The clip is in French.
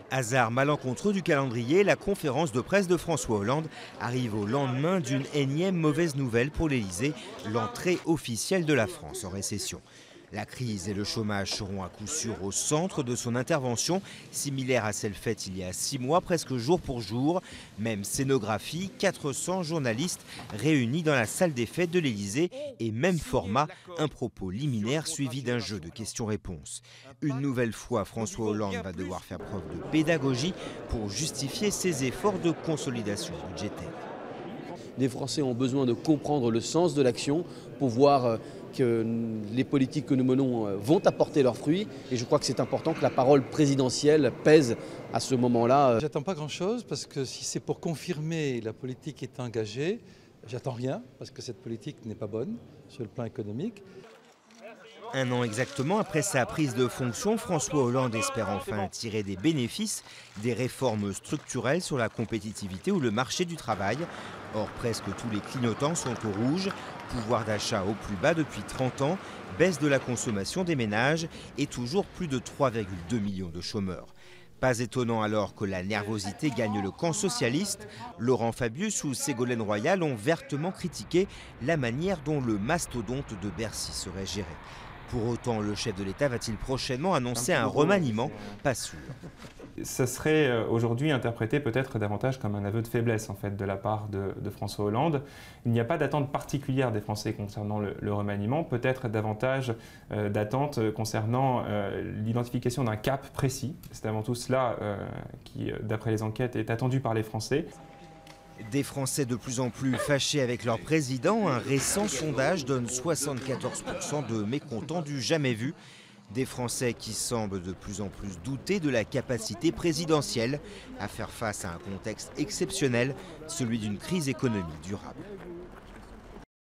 Hasard malencontreux du calendrier, la conférence de presse de François Hollande arrive au lendemain d'une énième mauvaise nouvelle pour l'Elysée, l'entrée officielle de la France en récession. La crise et le chômage seront à coup sûr au centre de son intervention, similaire à celle faite il y a 6 mois, presque jour pour jour. Même scénographie, 400 journalistes réunis dans la salle des fêtes de l'Elysée et même format, un propos liminaire suivi d'un jeu de questions-réponses. Une nouvelle fois, François Hollande va devoir faire preuve de pédagogie pour justifier ses efforts de consolidation budgétaire. Les Français ont besoin de comprendre le sens de l'action pour voir que les politiques que nous menons vont apporter leurs fruits. Et je crois que c'est important que la parole présidentielle pèse à ce moment-là. J'attends pas grand-chose parce que si c'est pour confirmer la politique est engagée, j'attends rien parce que cette politique n'est pas bonne sur le plan économique. Un an exactement après sa prise de fonction, François Hollande espère enfin tirer des bénéfices des réformes structurelles sur la compétitivité ou le marché du travail. Or, presque tous les clignotants sont au rouge. Pouvoir d'achat au plus bas depuis 30 ans, baisse de la consommation des ménages et toujours plus de 3,2 millions de chômeurs. Pas étonnant alors que la nervosité gagne le camp socialiste. Laurent Fabius ou Ségolène Royal ont vertement critiqué la manière dont le mastodonte de Bercy serait géré. Pour autant, le chef de l'État va-t-il prochainement annoncer un remaniement? Pas sûr. Ça serait aujourd'hui interprété peut-être davantage comme un aveu de faiblesse en fait, de la part de François Hollande. Il n'y a pas d'attente particulière des Français concernant le remaniement, peut-être davantage d'attente concernant l'identification d'un cap précis. C'est avant tout cela qui, d'après les enquêtes, est attendu par les Français. Des Français de plus en plus fâchés avec leur président, un récent sondage donne 74% de mécontents du jamais vu. Des Français qui semblent de plus en plus douter de la capacité présidentielle à faire face à un contexte exceptionnel, celui d'une crise économique durable.